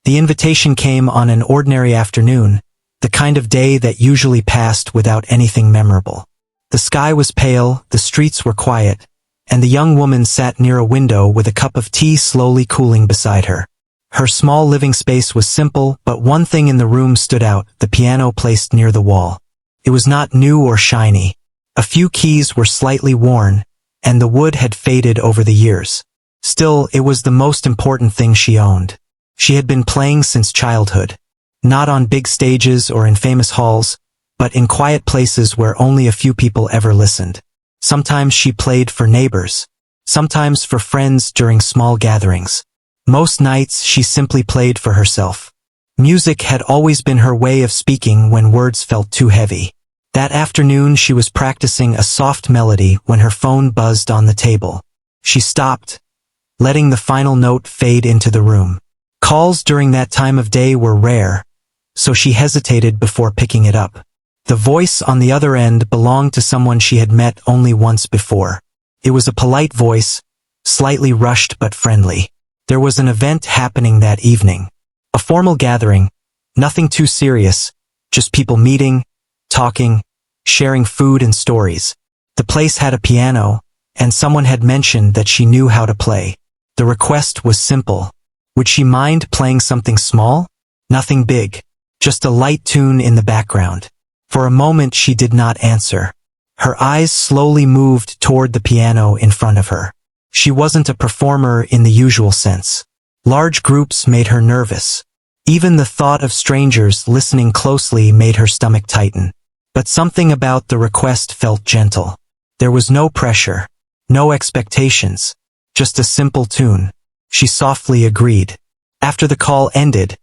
The invitation came on an ordinary afternoon, the kind of day that usually passed without anything memorable. The sky was pale, the streets were quiet, and the young woman sat near a window with a cup of tea slowly cooling beside her. Her small living space was simple, but one thing in the room stood out, the piano placed near the wall. It was not new or shiny. A few keys were slightly worn, and the wood had faded over the years. Still, it was the most important thing she owned. She had been playing since childhood. Not on big stages or in famous halls, but in quiet places where only a few people ever listened. Sometimes she played for neighbors. Sometimes for friends during small gatherings. Most nights she simply played for herself. Music had always been her way of speaking when words felt too heavy. That afternoon she was practicing a soft melody when her phone buzzed on the table. She stopped, letting the final note fade into the room. Calls during that time of day were rare, so she hesitated before picking it up. The voice on the other end belonged to someone she had met only once before. It was a polite voice, slightly rushed but friendly. There was an event happening that evening. A formal gathering, nothing too serious, just people meeting, talking, sharing food and stories. The place had a piano, and someone had mentioned that she knew how to play. The request was simple. Would she mind playing something small? Nothing big. Just a light tune in the background. For a moment she did not answer. Her eyes slowly moved toward the piano in front of her. She wasn't a performer in the usual sense. Large groups made her nervous. Even the thought of strangers listening closely made her stomach tighten. But something about the request felt gentle. There was no pressure, no expectations, just a simple tune. She softly agreed. After the call ended,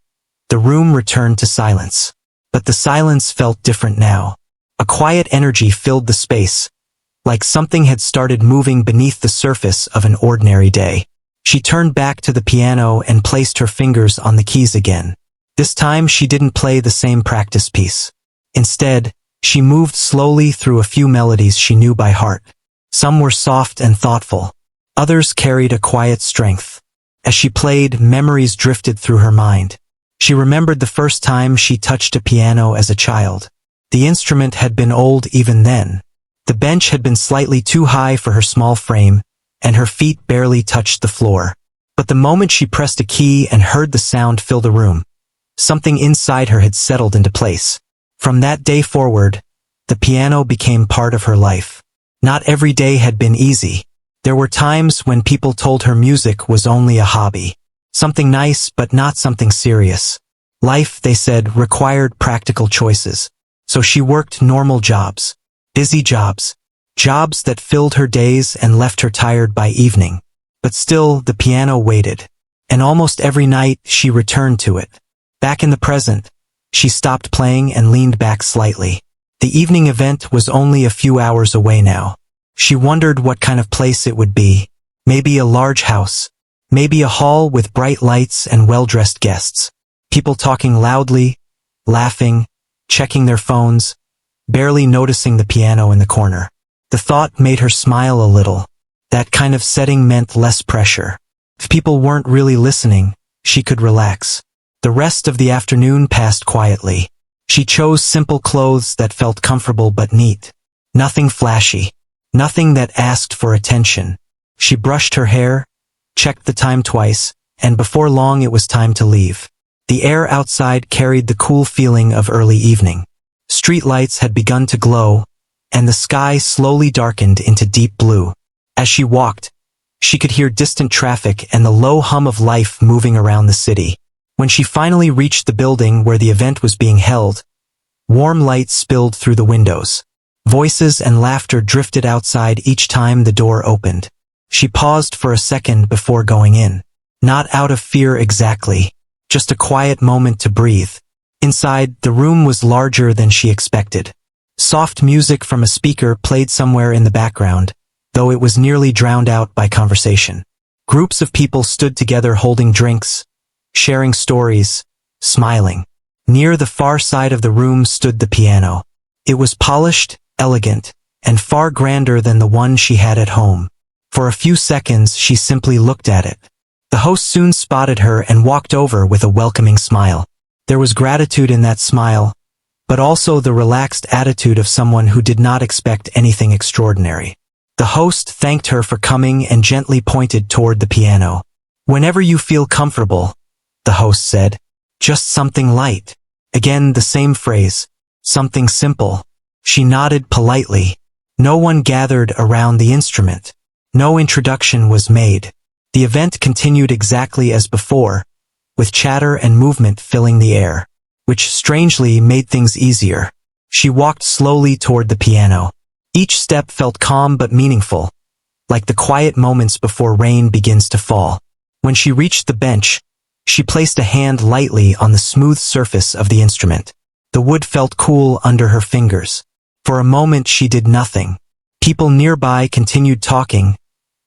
the room returned to silence. But the silence felt different now. A quiet energy filled the space, like something had started moving beneath the surface of an ordinary day. She turned back to the piano and placed her fingers on the keys again. This time she didn't play the same practice piece. Instead, she moved slowly through a few melodies she knew by heart. Some were soft and thoughtful. Others carried a quiet strength. As she played, memories drifted through her mind. She remembered the first time she touched a piano as a child. The instrument had been old even then. The bench had been slightly too high for her small frame, and her feet barely touched the floor. But the moment she pressed a key and heard the sound fill the room, something inside her had settled into place. From that day forward, the piano became part of her life. Not every day had been easy. There were times when people told her music was only a hobby. Something nice but not something serious. Life, they said, required practical choices. So she worked normal jobs. Busy jobs. Jobs that filled her days and left her tired by evening. But still, the piano waited. And almost every night, she returned to it. Back in the present, she stopped playing and leaned back slightly. The evening event was only a few hours away now. She wondered what kind of place it would be. Maybe a large house. Maybe a hall with bright lights and well-dressed guests. People talking loudly, laughing, checking their phones, barely noticing the piano in the corner. The thought made her smile a little. That kind of setting meant less pressure. If people weren't really listening, she could relax. The rest of the afternoon passed quietly. She chose simple clothes that felt comfortable but neat. Nothing flashy. Nothing that asked for attention. She brushed her hair, checked the time twice, and before long it was time to leave. The air outside carried the cool feeling of early evening. Street lights had begun to glow, and the sky slowly darkened into deep blue. As she walked, she could hear distant traffic and the low hum of life moving around the city. When she finally reached the building where the event was being held, warm light spilled through the windows. Voices and laughter drifted outside each time the door opened. She paused for a second before going in. Not out of fear exactly, just a quiet moment to breathe. Inside, the room was larger than she expected. Soft music from a speaker played somewhere in the background, though it was nearly drowned out by conversation. Groups of people stood together holding drinks, sharing stories, smiling. Near the far side of the room stood the piano. It was polished, elegant, and far grander than the one she had at home. For a few seconds she simply looked at it. The host soon spotted her and walked over with a welcoming smile. There was gratitude in that smile, but also the relaxed attitude of someone who did not expect anything extraordinary. The host thanked her for coming and gently pointed toward the piano. "Whenever you feel comfortable," the host said. "Just something light." Again the same phrase. Something simple. She nodded politely. No one gathered around the instrument. No introduction was made. The event continued exactly as before, with chatter and movement filling the air, which strangely made things easier. She walked slowly toward the piano. Each step felt calm but meaningful, like the quiet moments before rain begins to fall. When she reached the bench, she placed a hand lightly on the smooth surface of the instrument. The wood felt cool under her fingers. For a moment she did nothing. People nearby continued talking,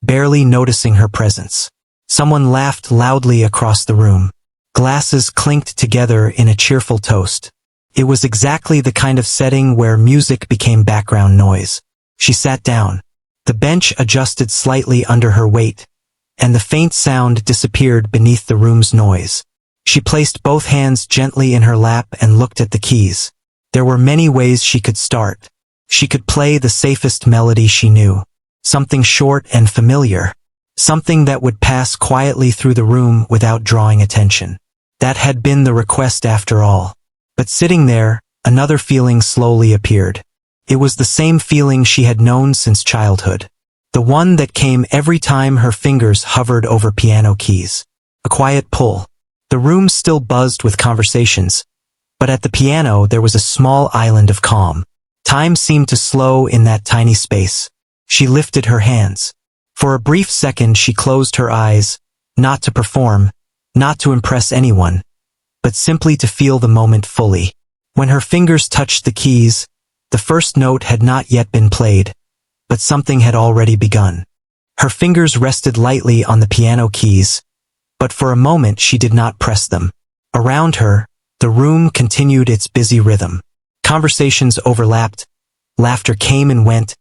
barely noticing her presence. Someone laughed loudly across the room. Glasses clinked together in a cheerful toast. It was exactly the kind of setting where music became background noise. She sat down. The bench adjusted slightly under her weight, and the faint sound disappeared beneath the room's noise. She placed both hands gently in her lap and looked at the keys. There were many ways she could start. She could play the safest melody she knew. Something short and familiar. Something that would pass quietly through the room without drawing attention. That had been the request after all. But sitting there, another feeling slowly appeared. It was the same feeling she had known since childhood. The one that came every time her fingers hovered over piano keys. A quiet pull. The room still buzzed with conversations, but at the piano there was a small island of calm. Time seemed to slow in that tiny space. She lifted her hands. For a brief second she closed her eyes, not to perform, not to impress anyone, but simply to feel the moment fully. When her fingers touched the keys, the first note had not yet been played, but something had already begun. Her fingers rested lightly on the piano keys, but for a moment she did not press them. Around her, the room continued its busy rhythm. Conversations overlapped, laughter came and went,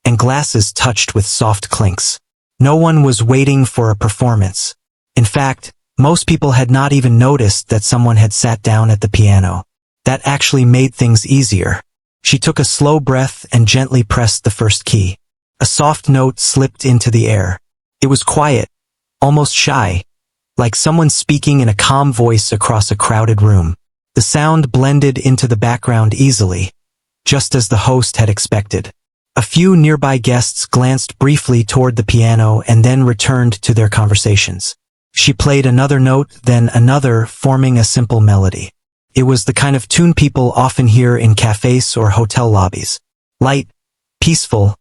and glasses touched with soft clinks. No one was waiting for a performance. In fact, most people had not even noticed that someone had sat down at the piano. That actually made things easier. She took a slow breath and gently pressed the first key. A soft note slipped into the air. It was quiet, almost shy, like someone speaking in a calm voice across a crowded room. The sound blended into the background easily, just as the host had expected. A few nearby guests glanced briefly toward the piano and then returned to their conversations. She played another note, then another, forming a simple melody. It was the kind of tune people often hear in cafes or hotel lobbies. Light, peaceful,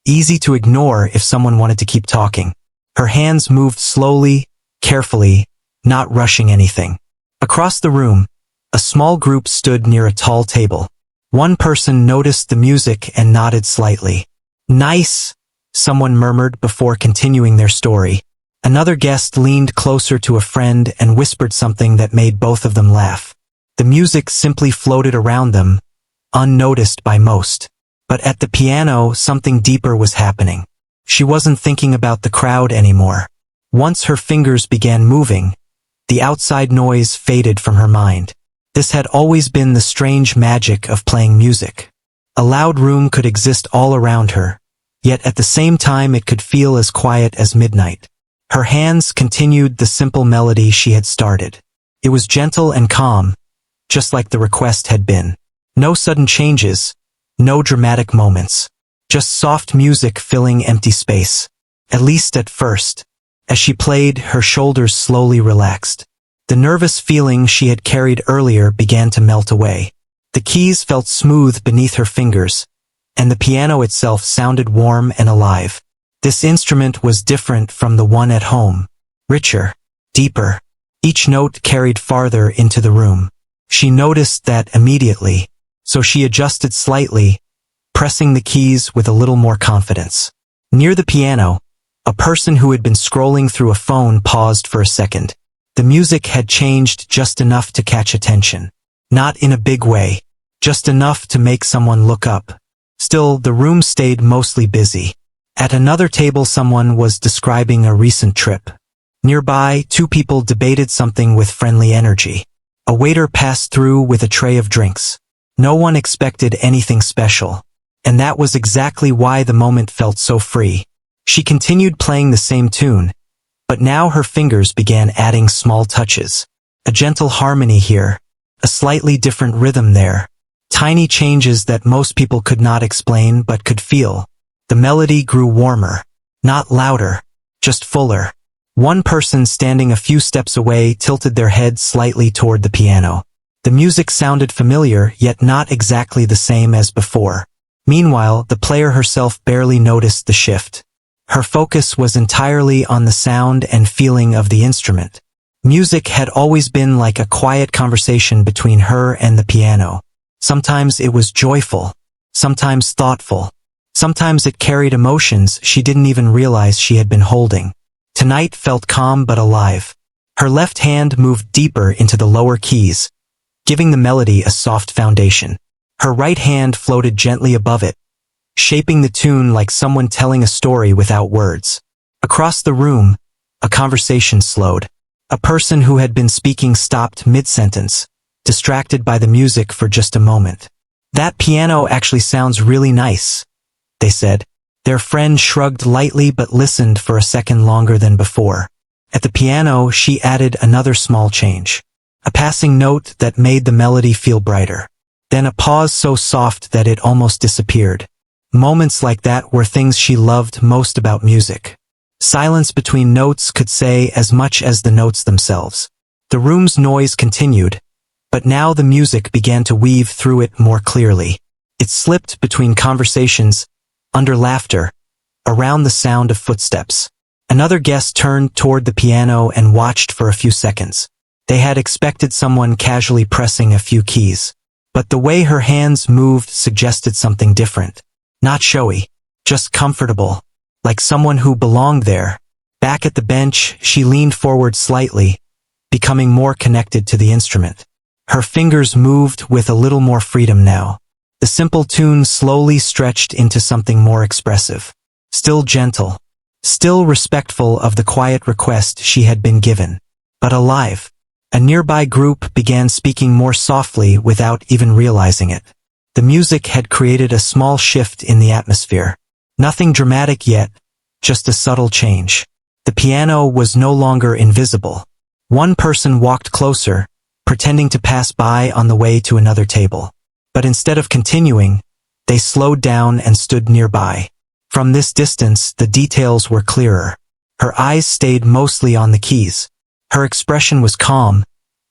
easy to ignore if someone wanted to keep talking. Her hands moved slowly, carefully, not rushing anything. Across the room, a small group stood near a tall table. One person noticed the music and nodded slightly. "Nice," someone murmured before continuing their story. Another guest leaned closer to a friend and whispered something that made both of them laugh. The music simply floated around them, unnoticed by most. But at the piano, something deeper was happening. She wasn't thinking about the crowd anymore. Once her fingers began moving, the outside noise faded from her mind. This had always been the strange magic of playing music. A loud room could exist all around her, yet at the same time it could feel as quiet as midnight. Her hands continued the simple melody she had started. It was gentle and calm, just like the request had been. No sudden changes, no dramatic moments. Just soft music filling empty space. At least at first. As she played, her shoulders slowly relaxed. The nervous feeling she had carried earlier began to melt away. The keys felt smooth beneath her fingers, and the piano itself sounded warm and alive. This instrument was different from the one at home. Richer, deeper. Each note carried farther into the room. She noticed that immediately, so she adjusted slightly, pressing the keys with a little more confidence. Near the piano, a person who had been scrolling through a phone paused for a second. The music had changed just enough to catch attention. Not in a big way, just enough to make someone look up. Still, the room stayed mostly busy. At another table someone was describing a recent trip. Nearby, two people debated something with friendly energy. A waiter passed through with a tray of drinks. No one expected anything special. And that was exactly why the moment felt so free. She continued playing the same tune, but now her fingers began adding small touches. A gentle harmony here, a slightly different rhythm there. Tiny changes that most people could not explain but could feel. The melody grew warmer, not louder, just fuller. One person standing a few steps away tilted their head slightly toward the piano. The music sounded familiar, yet not exactly the same as before. Meanwhile, the player herself barely noticed the shift. Her focus was entirely on the sound and feeling of the instrument. Music had always been like a quiet conversation between her and the piano. Sometimes it was joyful, sometimes thoughtful, sometimes it carried emotions she didn't even realize she had been holding. Tonight felt calm but alive. Her left hand moved deeper into the lower keys, giving the melody a soft foundation. Her right hand floated gently above it, shaping the tune like someone telling a story without words. Across the room, a conversation slowed. A person who had been speaking stopped mid-sentence, distracted by the music for just a moment. "That piano actually sounds really nice," they said. Their friend shrugged lightly but listened for a second longer than before. At the piano, she added another small change. A passing note that made the melody feel brighter. Then a pause so soft that it almost disappeared. Moments like that were things she loved most about music. Silence between notes could say as much as the notes themselves. The room's noise continued, but now the music began to weave through it more clearly. It slipped between conversations, under laughter, around the sound of footsteps. Another guest turned toward the piano and watched for a few seconds. They had expected someone casually pressing a few keys, but the way her hands moved suggested something different. Not showy, just comfortable, like someone who belonged there. Back at the bench, she leaned forward slightly, becoming more connected to the instrument. Her fingers moved with a little more freedom now. The simple tune slowly stretched into something more expressive. Still gentle, still respectful of the quiet request she had been given, but alive. A nearby group began speaking more softly without even realizing it. The music had created a small shift in the atmosphere. Nothing dramatic yet, just a subtle change. The piano was no longer invisible. One person walked closer, pretending to pass by on the way to another table. But instead of continuing, they slowed down and stood nearby. From this distance, the details were clearer. Her eyes stayed mostly on the keys. Her expression was calm,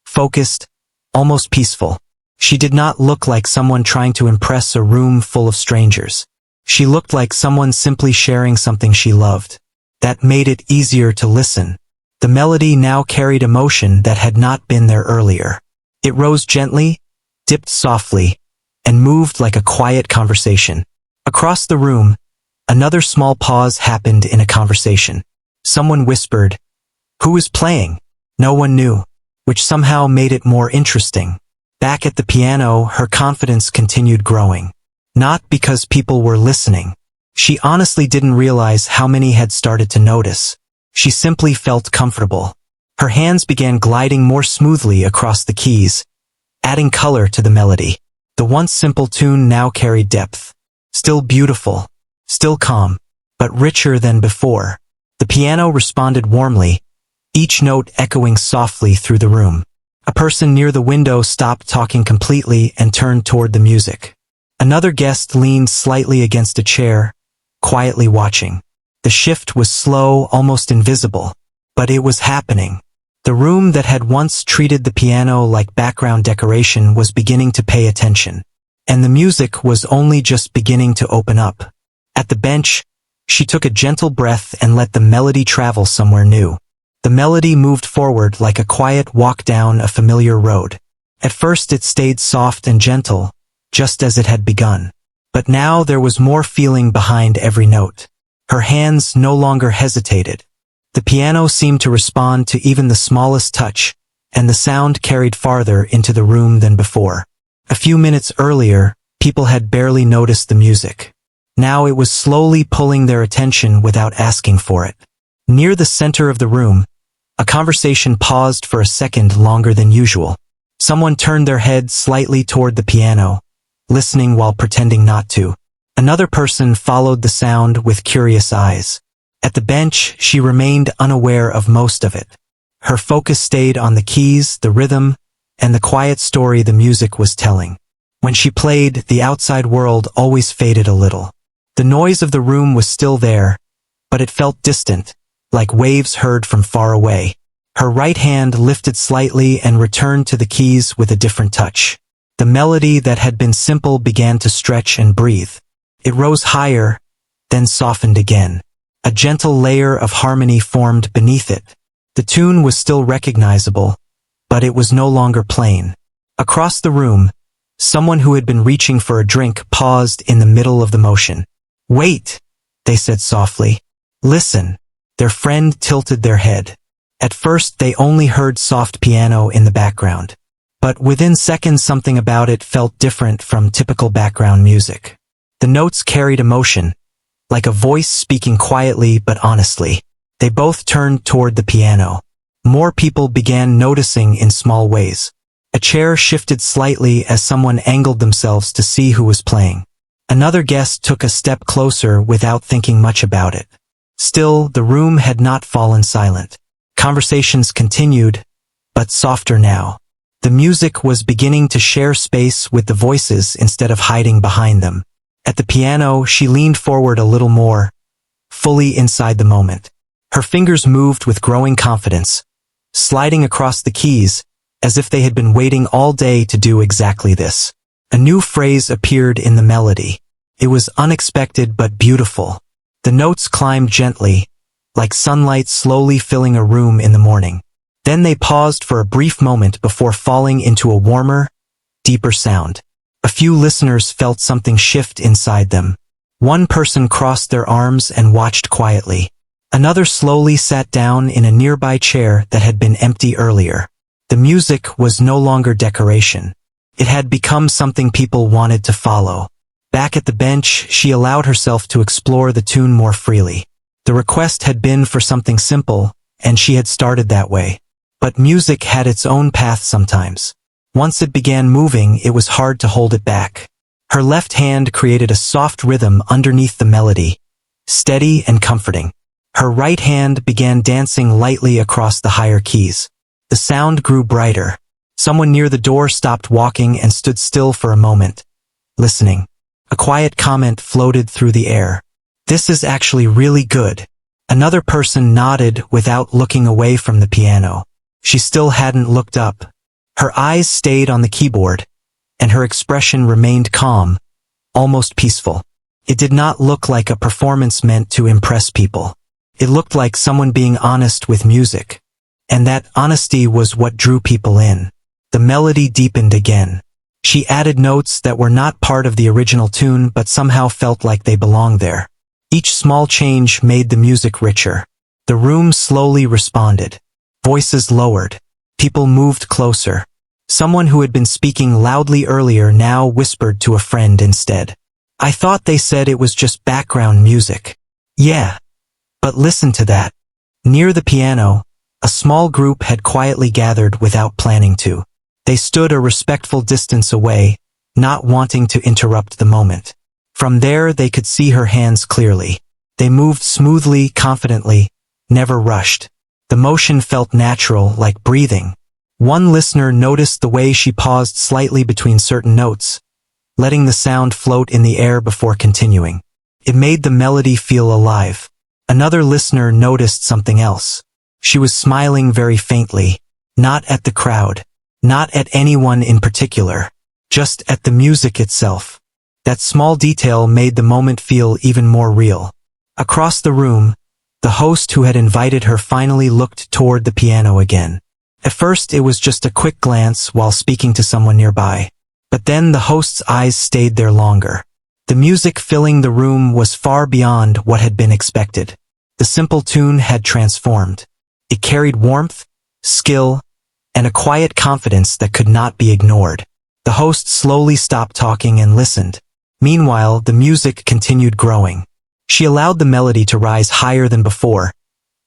focused, almost peaceful. She did not look like someone trying to impress a room full of strangers. She looked like someone simply sharing something she loved. That made it easier to listen. The melody now carried emotion that had not been there earlier. It rose gently, dipped softly, and moved like a quiet conversation. Across the room, another small pause happened in a conversation. Someone whispered, "Who is playing?" No one knew, which somehow made it more interesting. Back at the piano, her confidence continued growing. Not because people were listening. She honestly didn't realize how many had started to notice. She simply felt comfortable. Her hands began gliding more smoothly across the keys, adding color to the melody. The once simple tune now carried depth. Still beautiful, still calm, but richer than before. The piano responded warmly, each note echoing softly through the room. A person near the window stopped talking completely and turned toward the music. Another guest leaned slightly against a chair, quietly watching. The shift was slow, almost invisible, but it was happening. The room that had once treated the piano like background decoration was beginning to pay attention, and the music was only just beginning to open up. At the bench, she took a gentle breath and let the melody travel somewhere new. The melody moved forward like a quiet walk down a familiar road. At first it stayed soft and gentle, just as it had begun. But now there was more feeling behind every note. Her hands no longer hesitated. The piano seemed to respond to even the smallest touch, and the sound carried farther into the room than before. A few minutes earlier, people had barely noticed the music. Now it was slowly pulling their attention without asking for it. Near the center of the room, A conversation paused for a second longer than usual. Someone turned their head slightly toward the piano, listening while pretending not to. Another person followed the sound with curious eyes. At the bench, she remained unaware of most of it. Her focus stayed on the keys, the rhythm, and the quiet story the music was telling. When she played, the outside world always faded a little. The noise of the room was still there, but it felt distant, like waves heard from far away. Her right hand lifted slightly and returned to the keys with a different touch. The melody that had been simple began to stretch and breathe. It rose higher, then softened again. A gentle layer of harmony formed beneath it. The tune was still recognizable, but it was no longer plain. Across the room, someone who had been reaching for a drink paused in the middle of the motion. "Wait," they said softly. "Listen." Their friend tilted their head. At first they only heard soft piano in the background. But within seconds something about it felt different from typical background music. The notes carried emotion, like a voice speaking quietly but honestly. They both turned toward the piano. More people began noticing in small ways. A chair shifted slightly as someone angled themselves to see who was playing. Another guest took a step closer without thinking much about it. Still, the room had not fallen silent. Conversations continued, but softer now. The music was beginning to share space with the voices instead of hiding behind them. At the piano, she leaned forward a little more, fully inside the moment. Her fingers moved with growing confidence, sliding across the keys, as if they had been waiting all day to do exactly this. A new phrase appeared in the melody. It was unexpected but beautiful. The notes climbed gently, like sunlight slowly filling a room in the morning. Then they paused for a brief moment before falling into a warmer, deeper sound. A few listeners felt something shift inside them. One person crossed their arms and watched quietly. Another slowly sat down in a nearby chair that had been empty earlier. The music was no longer decoration. It had become something people wanted to follow. Back at the bench, she allowed herself to explore the tune more freely. The request had been for something simple, and she had started that way. But music had its own path sometimes. Once it began moving, it was hard to hold it back. Her left hand created a soft rhythm underneath the melody, steady and comforting. Her right hand began dancing lightly across the higher keys. The sound grew brighter. Someone near the door stopped walking and stood still for a moment, listening. A quiet comment floated through the air. "This is actually really good." Another person nodded without looking away from the piano. She still hadn't looked up. Her eyes stayed on the keyboard, and her expression remained calm, almost peaceful. It did not look like a performance meant to impress people. It looked like someone being honest with music. And that honesty was what drew people in. The melody deepened again. She added notes that were not part of the original tune but somehow felt like they belonged there. Each small change made the music richer. The room slowly responded. Voices lowered. People moved closer. Someone who had been speaking loudly earlier now whispered to a friend instead. "I thought they said it was just background music." "Yeah. But listen to that." Near the piano, a small group had quietly gathered without planning to. They stood a respectful distance away, not wanting to interrupt the moment. From there they could see her hands clearly. They moved smoothly, confidently, never rushed. The motion felt natural, like breathing. One listener noticed the way she paused slightly between certain notes, letting the sound float in the air before continuing. It made the melody feel alive. Another listener noticed something else. She was smiling very faintly, not at the crowd, not at anyone in particular, just at the music itself. That small detail made the moment feel even more real. Across the room, the host who had invited her finally looked toward the piano again. At first it was just a quick glance while speaking to someone nearby. But then the host's eyes stayed there longer. The music filling the room was far beyond what had been expected. The simple tune had transformed. It carried warmth, skill, and a quiet confidence that could not be ignored. The host slowly stopped talking and listened. Meanwhile, the music continued growing. She allowed the melody to rise higher than before,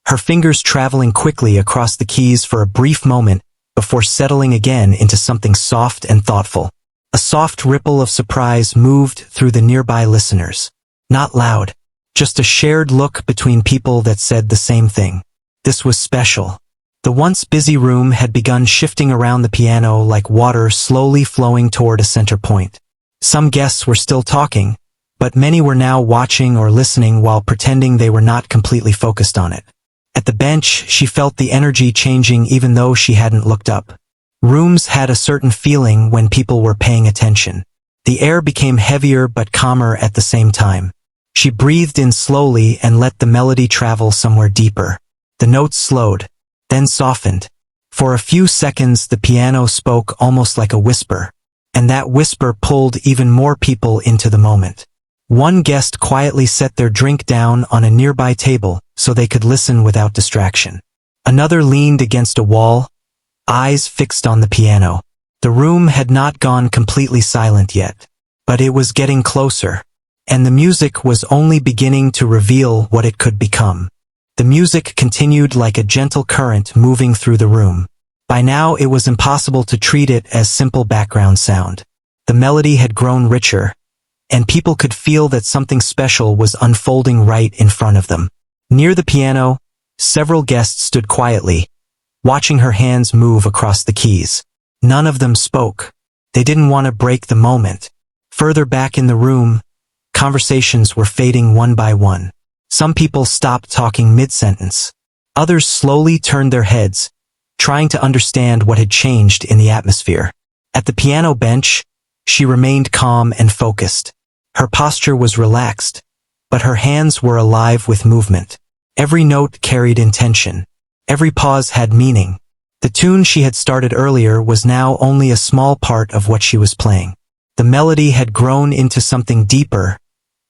her fingers traveling quickly across the keys for a brief moment before settling again into something soft and thoughtful. A soft ripple of surprise moved through the nearby listeners. Not loud, just a shared look between people that said the same thing. This was special. The once busy room had begun shifting around the piano like water slowly flowing toward a center point. Some guests were still talking, but many were now watching or listening while pretending they were not completely focused on it. At the bench, she felt the energy changing even though she hadn't looked up. Rooms had a certain feeling when people were paying attention. The air became heavier but calmer at the same time. She breathed in slowly and let the melody travel somewhere deeper. The notes slowed, then softened. For a few seconds the piano spoke almost like a whisper, and that whisper pulled even more people into the moment. One guest quietly set their drink down on a nearby table so they could listen without distraction. Another leaned against a wall, eyes fixed on the piano. The room had not gone completely silent yet, but it was getting closer, and the music was only beginning to reveal what it could become. The music continued like a gentle current moving through the room. By now it was impossible to treat it as simple background sound. The melody had grown richer, and people could feel that something special was unfolding right in front of them. Near the piano, several guests stood quietly, watching her hands move across the keys. None of them spoke. They didn't want to break the moment. Further back in the room, conversations were fading one by one. Some people stopped talking mid-sentence. Others slowly turned their heads, trying to understand what had changed in the atmosphere. At the piano bench, she remained calm and focused. Her posture was relaxed, but her hands were alive with movement. Every note carried intention. Every pause had meaning. The tune she had started earlier was now only a small part of what she was playing. The melody had grown into something deeper,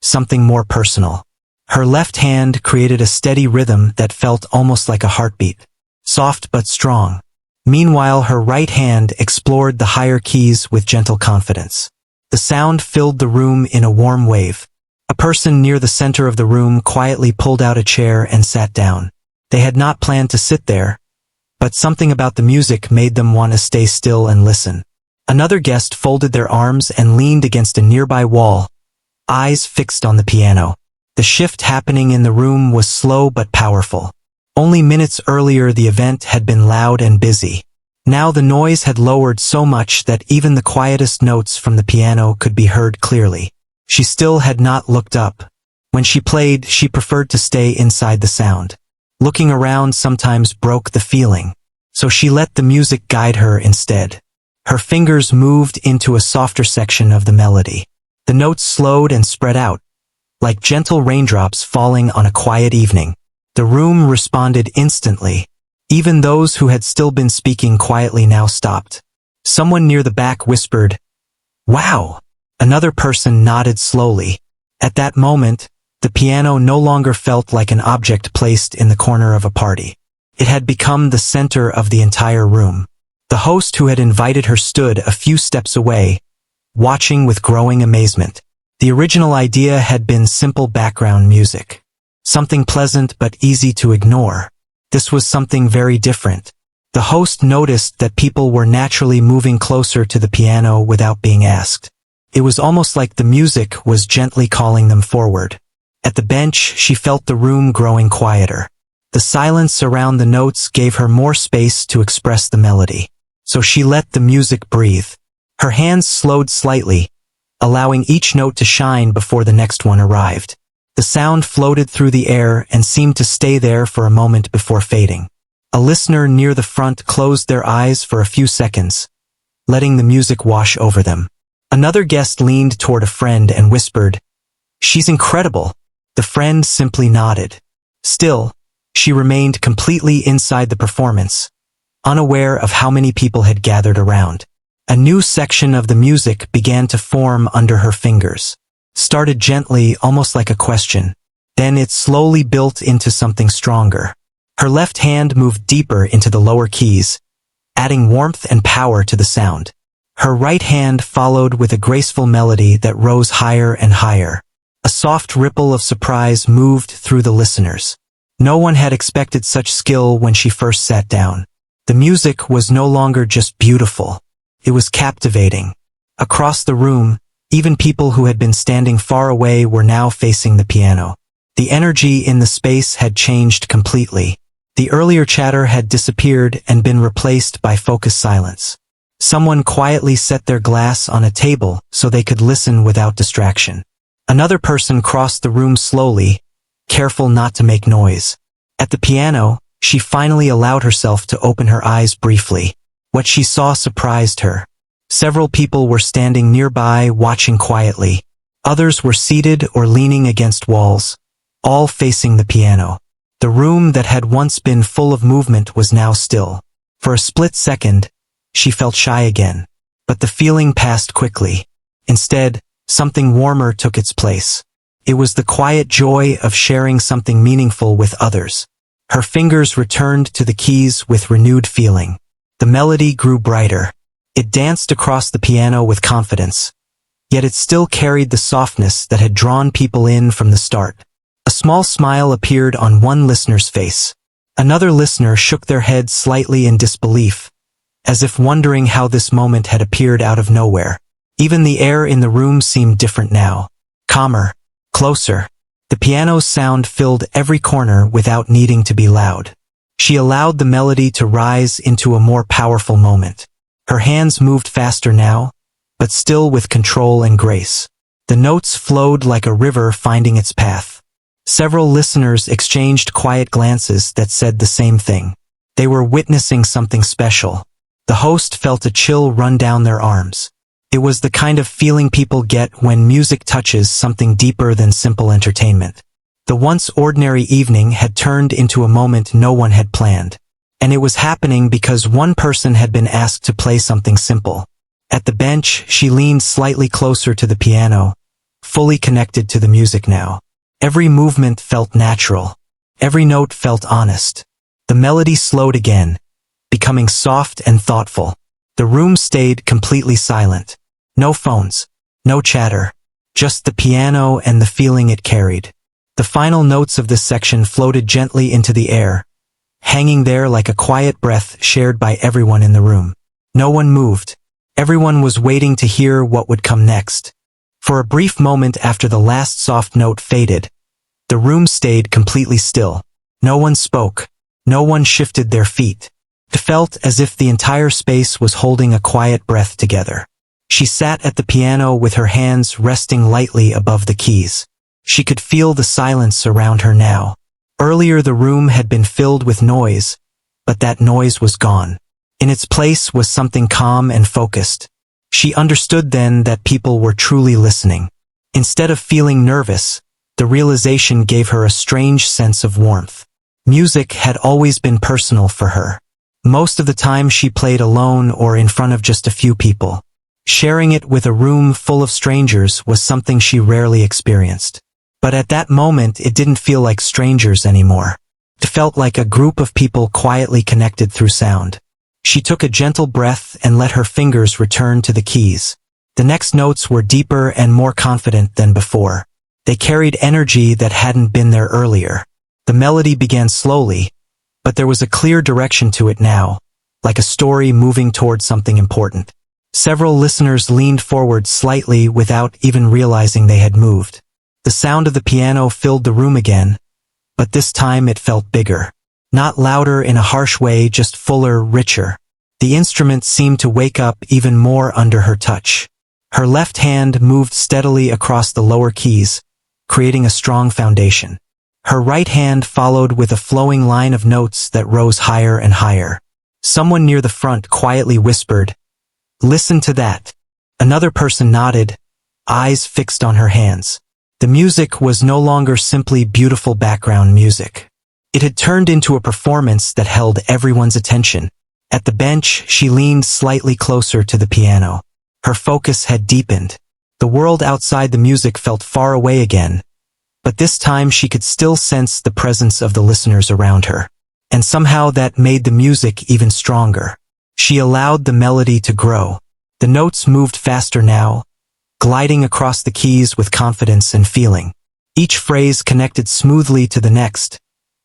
something more personal. Her left hand created a steady rhythm that felt almost like a heartbeat, soft but strong. Meanwhile, her right hand explored the higher keys with gentle confidence. The sound filled the room in a warm wave. A person near the center of the room quietly pulled out a chair and sat down. They had not planned to sit there, but something about the music made them want to stay still and listen. Another guest folded their arms and leaned against a nearby wall, eyes fixed on the piano. The shift happening in the room was slow but powerful. Only minutes earlier the event had been loud and busy. Now the noise had lowered so much that even the quietest notes from the piano could be heard clearly. She still had not looked up. When she played, she preferred to stay inside the sound. Looking around sometimes broke the feeling, so she let the music guide her instead. Her fingers moved into a softer section of the melody. The notes slowed and spread out, like gentle raindrops falling on a quiet evening. The room responded instantly. Even those who had still been speaking quietly now stopped. Someone near the back whispered, "Wow!" Another person nodded slowly. At that moment, the piano no longer felt like an object placed in the corner of a party. It had become the center of the entire room. The host who had invited her stood a few steps away, watching with growing amazement. The original idea had been simple background music. Something pleasant but easy to ignore. This was something very different. The host noticed that people were naturally moving closer to the piano without being asked. It was almost like the music was gently calling them forward. At the bench, she felt the room growing quieter. The silence around the notes gave her more space to express the melody. So she let the music breathe. Her hands slowed slightly, allowing each note to shine before the next one arrived. The sound floated through the air and seemed to stay there for a moment before fading. A listener near the front closed their eyes for a few seconds, letting the music wash over them. Another guest leaned toward a friend and whispered, "She's incredible." The friend simply nodded. Still, she remained completely inside the performance, unaware of how many people had gathered around. A new section of the music began to form under her fingers. Started gently, almost like a question. Then it slowly built into something stronger. Her left hand moved deeper into the lower keys, adding warmth and power to the sound. Her right hand followed with a graceful melody that rose higher and higher. A soft ripple of surprise moved through the listeners. No one had expected such skill when she first sat down. The music was no longer just beautiful. It was captivating. Across the room, even people who had been standing far away were now facing the piano. The energy in the space had changed completely. The earlier chatter had disappeared and been replaced by focused silence. Someone quietly set their glass on a table so they could listen without distraction. Another person crossed the room slowly, careful not to make noise. At the piano, she finally allowed herself to open her eyes briefly. What she saw surprised her. Several people were standing nearby, watching quietly. Others were seated or leaning against walls, all facing the piano. The room that had once been full of movement was now still. For a split second, she felt shy again. But the feeling passed quickly. Instead, something warmer took its place. It was the quiet joy of sharing something meaningful with others. Her fingers returned to the keys with renewed feeling. The melody grew brighter. It danced across the piano with confidence. Yet it still carried the softness that had drawn people in from the start. A small smile appeared on one listener's face. Another listener shook their head slightly in disbelief, as if wondering how this moment had appeared out of nowhere. Even the air in the room seemed different now. Calmer. Closer. The piano's sound filled every corner without needing to be loud. She allowed the melody to rise into a more powerful moment. Her hands moved faster now, but still with control and grace. The notes flowed like a river finding its path. Several listeners exchanged quiet glances that said the same thing. They were witnessing something special. The host felt a chill run down their arms. It was the kind of feeling people get when music touches something deeper than simple entertainment. The once ordinary evening had turned into a moment no one had planned. And it was happening because one person had been asked to play something simple. At the bench, she leaned slightly closer to the piano, fully connected to the music now. Every movement felt natural. Every note felt honest. The melody slowed again, becoming soft and thoughtful. The room stayed completely silent. No phones, no chatter, just the piano and the feeling it carried. The final notes of this section floated gently into the air, hanging there like a quiet breath shared by everyone in the room. No one moved. Everyone was waiting to hear what would come next. For a brief moment after the last soft note faded, the room stayed completely still. No one spoke. No one shifted their feet. It felt as if the entire space was holding a quiet breath together. She sat at the piano with her hands resting lightly above the keys. She could feel the silence around her now. Earlier the room had been filled with noise, but that noise was gone. In its place was something calm and focused. She understood then that people were truly listening. Instead of feeling nervous, the realization gave her a strange sense of warmth. Music had always been personal for her. Most of the time she played alone or in front of just a few people. Sharing it with a room full of strangers was something she rarely experienced. But at that moment it didn't feel like strangers anymore. It felt like a group of people quietly connected through sound. She took a gentle breath and let her fingers return to the keys. The next notes were deeper and more confident than before. They carried energy that hadn't been there earlier. The melody began slowly, but there was a clear direction to it now, like a story moving toward something important. Several listeners leaned forward slightly without even realizing they had moved. The sound of the piano filled the room again, but this time it felt bigger. Not louder in a harsh way, just fuller, richer. The instrument seemed to wake up even more under her touch. Her left hand moved steadily across the lower keys, creating a strong foundation. Her right hand followed with a flowing line of notes that rose higher and higher. Someone near the front quietly whispered, "Listen to that." Another person nodded, eyes fixed on her hands. The music was no longer simply beautiful background music. It had turned into a performance that held everyone's attention. At the bench, she leaned slightly closer to the piano. Her focus had deepened. The world outside the music felt far away again, but this time she could still sense the presence of the listeners around her. And somehow that made the music even stronger. She allowed the melody to grow. The notes moved faster now, gliding across the keys with confidence and feeling. Each phrase connected smoothly to the next,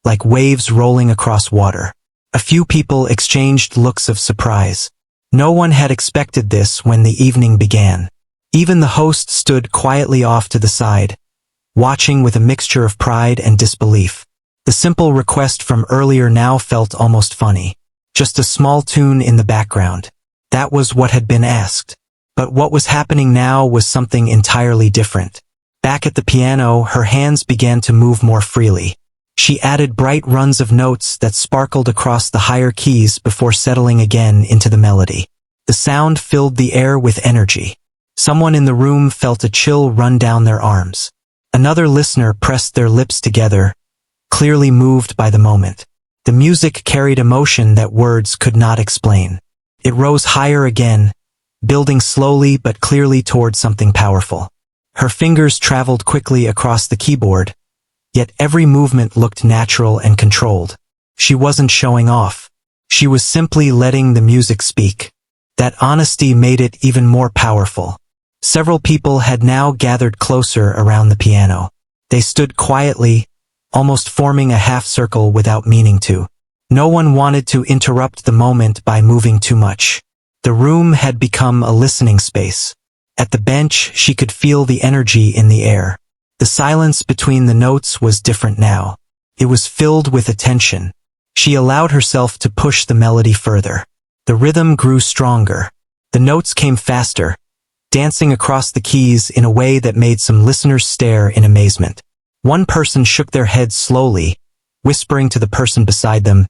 like waves rolling across water. A few people exchanged looks of surprise. No one had expected this when the evening began. Even the host stood quietly off to the side, watching with a mixture of pride and disbelief. The simple request from earlier now felt almost funny. Just a small tune in the background. That was what had been asked. But what was happening now was something entirely different. Back at the piano, her hands began to move more freely. She added bright runs of notes that sparkled across the higher keys before settling again into the melody. The sound filled the air with energy. Someone in the room felt a chill run down their arms. Another listener pressed their lips together, clearly moved by the moment. The music carried emotion that words could not explain. It rose higher again, building slowly but clearly toward something powerful. Her fingers traveled quickly across the keyboard, yet every movement looked natural and controlled. She wasn't showing off. She was simply letting the music speak. That honesty made it even more powerful. Several people had now gathered closer around the piano. They stood quietly, almost forming a half circle without meaning to. No one wanted to interrupt the moment by moving too much. The room had become a listening space. At the bench, she could feel the energy in the air. The silence between the notes was different now. It was filled with attention. She allowed herself to push the melody further. The rhythm grew stronger. The notes came faster, dancing across the keys in a way that made some listeners stare in amazement. One person shook their heads slowly, whispering to the person beside them,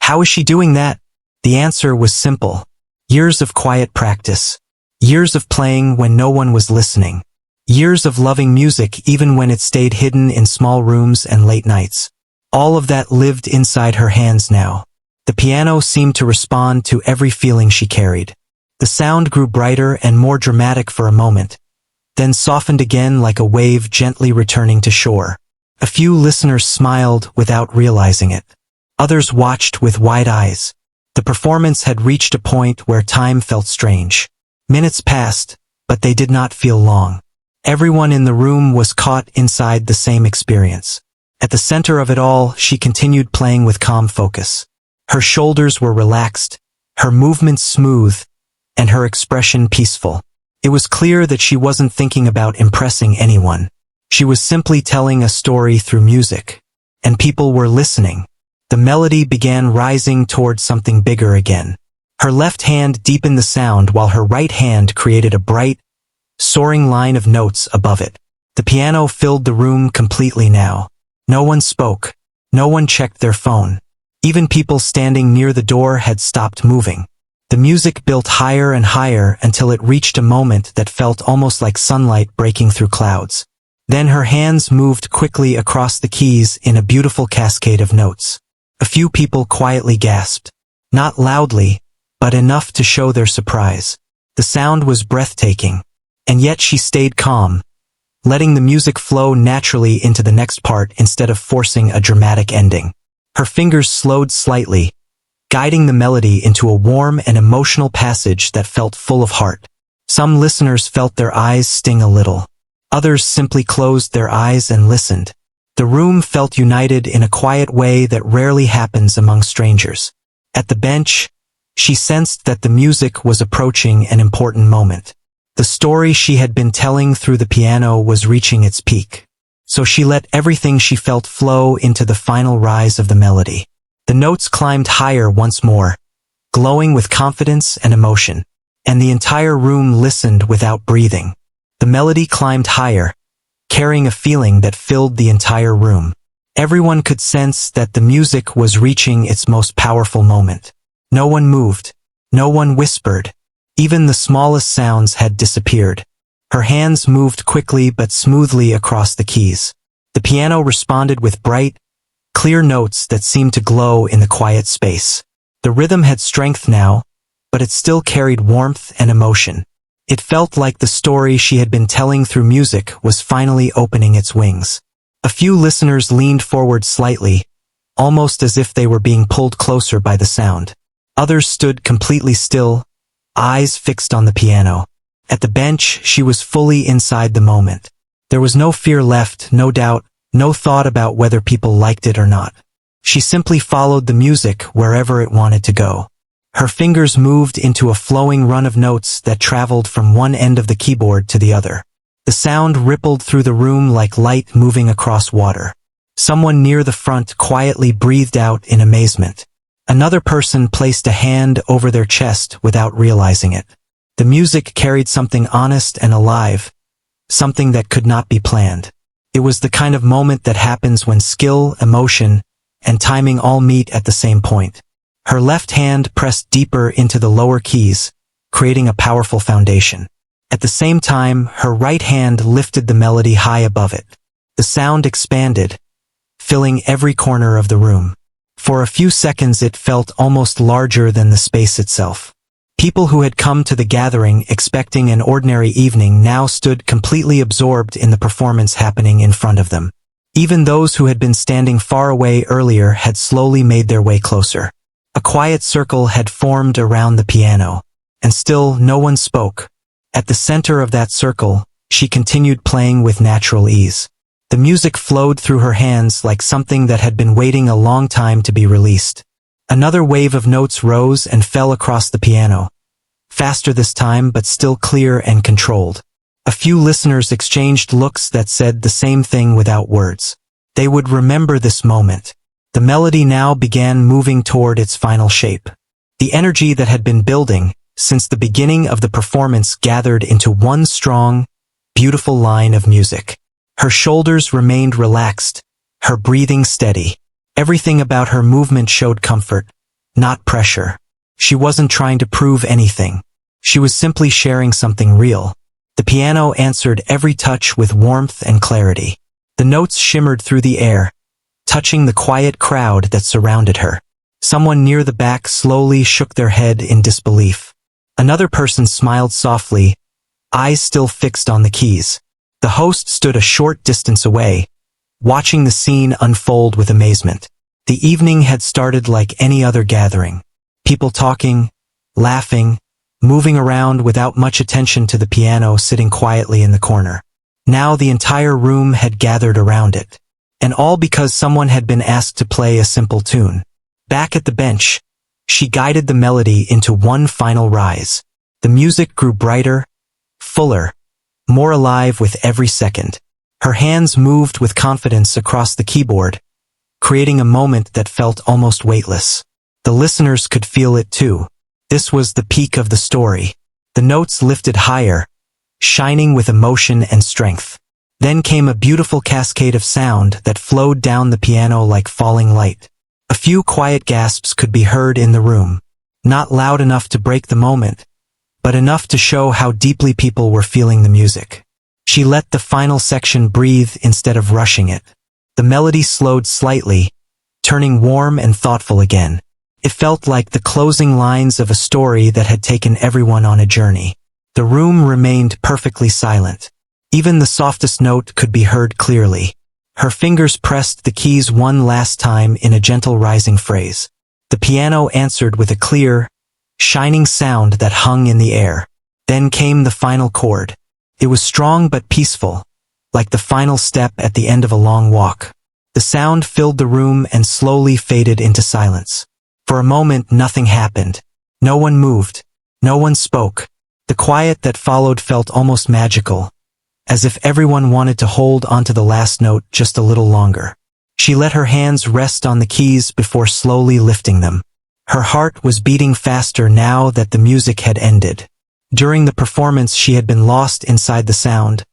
"How is she doing that?" The answer was simple. Years of quiet practice. Years of playing when no one was listening. Years of loving music even when it stayed hidden in small rooms and late nights. All of that lived inside her hands now. The piano seemed to respond to every feeling she carried. The sound grew brighter and more dramatic for a moment, then softened again like a wave gently returning to shore. A few listeners smiled without realizing it. Others watched with wide eyes. The performance had reached a point where time felt strange. Minutes passed, but they did not feel long. Everyone in the room was caught inside the same experience. At the center of it all, she continued playing with calm focus. Her shoulders were relaxed, her movements smooth, and her expression peaceful. It was clear that she wasn't thinking about impressing anyone. She was simply telling a story through music. And people were listening. The melody began rising towards something bigger again. Her left hand deepened the sound while her right hand created a bright, soaring line of notes above it. The piano filled the room completely now. No one spoke. No one checked their phone. Even people standing near the door had stopped moving. The music built higher and higher until it reached a moment that felt almost like sunlight breaking through clouds. Then her hands moved quickly across the keys in a beautiful cascade of notes. A few people quietly gasped. Not loudly, but enough to show their surprise. The sound was breathtaking. And yet she stayed calm, letting the music flow naturally into the next part instead of forcing a dramatic ending. Her fingers slowed slightly, guiding the melody into a warm and emotional passage that felt full of heart. Some listeners felt their eyes sting a little. Others simply closed their eyes and listened. The room felt united in a quiet way that rarely happens among strangers. At the bench, she sensed that the music was approaching an important moment. The story she had been telling through the piano was reaching its peak. So she let everything she felt flow into the final rise of the melody. The notes climbed higher once more, glowing with confidence and emotion, and the entire room listened without breathing. The melody climbed higher, carrying a feeling that filled the entire room. Everyone could sense that the music was reaching its most powerful moment. No one moved. No one whispered. Even the smallest sounds had disappeared. Her hands moved quickly but smoothly across the keys. The piano responded with bright, clear notes that seemed to glow in the quiet space. The rhythm had strength now, but it still carried warmth and emotion. It felt like the story she had been telling through music was finally opening its wings. A few listeners leaned forward slightly, almost as if they were being pulled closer by the sound. Others stood completely still, eyes fixed on the piano. At the bench, she was fully inside the moment. There was no fear left, no doubt, no thought about whether people liked it or not. She simply followed the music wherever it wanted to go. Her fingers moved into a flowing run of notes that traveled from one end of the keyboard to the other. The sound rippled through the room like light moving across water. Someone near the front quietly breathed out in amazement. Another person placed a hand over their chest without realizing it. The music carried something honest and alive, something that could not be planned. It was the kind of moment that happens when skill, emotion, and timing all meet at the same point. Her left hand pressed deeper into the lower keys, creating a powerful foundation. At the same time, her right hand lifted the melody high above it. The sound expanded, filling every corner of the room. For a few seconds it felt almost larger than the space itself. People who had come to the gathering expecting an ordinary evening now stood completely absorbed in the performance happening in front of them. Even those who had been standing far away earlier had slowly made their way closer. A quiet circle had formed around the piano, and still no one spoke. At the center of that circle, she continued playing with natural ease. The music flowed through her hands like something that had been waiting a long time to be released. Another wave of notes rose and fell across the piano, faster this time but still clear and controlled. A few listeners exchanged looks that said the same thing without words. They would remember this moment. The melody now began moving toward its final shape. The energy that had been building since the beginning of the performance gathered into one strong, beautiful line of music. Her shoulders remained relaxed, her breathing steady. Everything about her movement showed comfort, not pressure. She wasn't trying to prove anything. She was simply sharing something real. The piano answered every touch with warmth and clarity. The notes shimmered through the air, touching the quiet crowd that surrounded her. Someone near the back slowly shook their head in disbelief. Another person smiled softly, eyes still fixed on the keys. The host stood a short distance away, watching the scene unfold with amazement. The evening had started like any other gathering. People talking, laughing, moving around without much attention to the piano sitting quietly in the corner. Now the entire room had gathered around it. And all because someone had been asked to play a simple tune. Back at the bench, she guided the melody into one final rise. The music grew brighter, fuller, more alive with every second. Her hands moved with confidence across the keyboard, creating a moment that felt almost weightless. The listeners could feel it too. This was the peak of the story. The notes lifted higher, shining with emotion and strength. Then came a beautiful cascade of sound that flowed down the piano like falling light. A few quiet gasps could be heard in the room, not loud enough to break the moment, but enough to show how deeply people were feeling the music. She let the final section breathe instead of rushing it. The melody slowed slightly, turning warm and thoughtful again. It felt like the closing lines of a story that had taken everyone on a journey. The room remained perfectly silent. Even the softest note could be heard clearly. Her fingers pressed the keys one last time in a gentle rising phrase. The piano answered with a clear, shining sound that hung in the air. Then came the final chord. It was strong but peaceful, like the final step at the end of a long walk. The sound filled the room and slowly faded into silence. For a moment nothing happened. No one moved. No one spoke. The quiet that followed felt almost magical, as if everyone wanted to hold onto the last note just a little longer. She let her hands rest on the keys before slowly lifting them. Her heart was beating faster now that the music had ended. During the performance she had been lost inside the sound,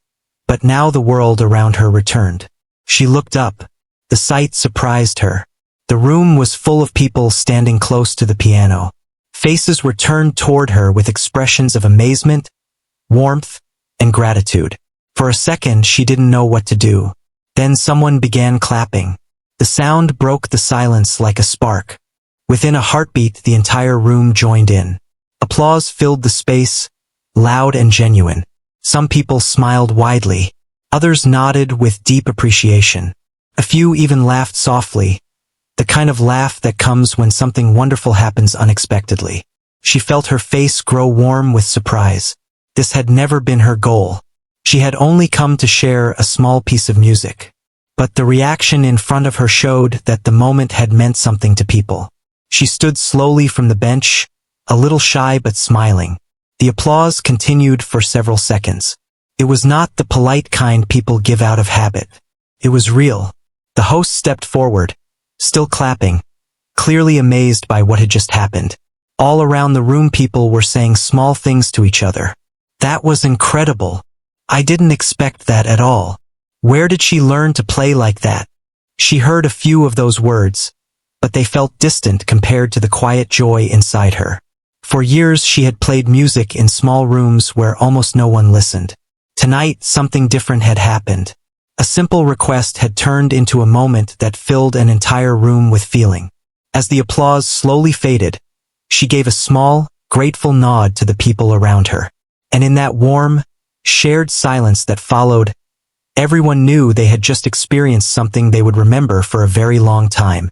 but now the world around her returned. She looked up. The sight surprised her. The room was full of people standing close to the piano. Faces were turned toward her with expressions of amazement, warmth, and gratitude. For a second she didn't know what to do. Then someone began clapping. The sound broke the silence like a spark. Within a heartbeat the entire room joined in. Applause filled the space, loud and genuine. Some people smiled widely. Others nodded with deep appreciation. A few even laughed softly, the kind of laugh that comes when something wonderful happens unexpectedly. She felt her face grow warm with surprise. This had never been her goal. She had only come to share a small piece of music. But the reaction in front of her showed that the moment had meant something to people. She stood slowly from the bench, a little shy but smiling. The applause continued for several seconds. It was not the polite kind people give out of habit. It was real. The host stepped forward, still clapping, clearly amazed by what had just happened. All around the room people were saying small things to each other. That was incredible. I didn't expect that at all. Where did she learn to play like that? She heard a few of those words, but they felt distant compared to the quiet joy inside her. For years she had played music in small rooms where almost no one listened. Tonight something different had happened. A simple request had turned into a moment that filled an entire room with feeling. As the applause slowly faded, she gave a small, grateful nod to the people around her. And in that warm, shared silence that followed, everyone knew they had just experienced something they would remember for a very long time.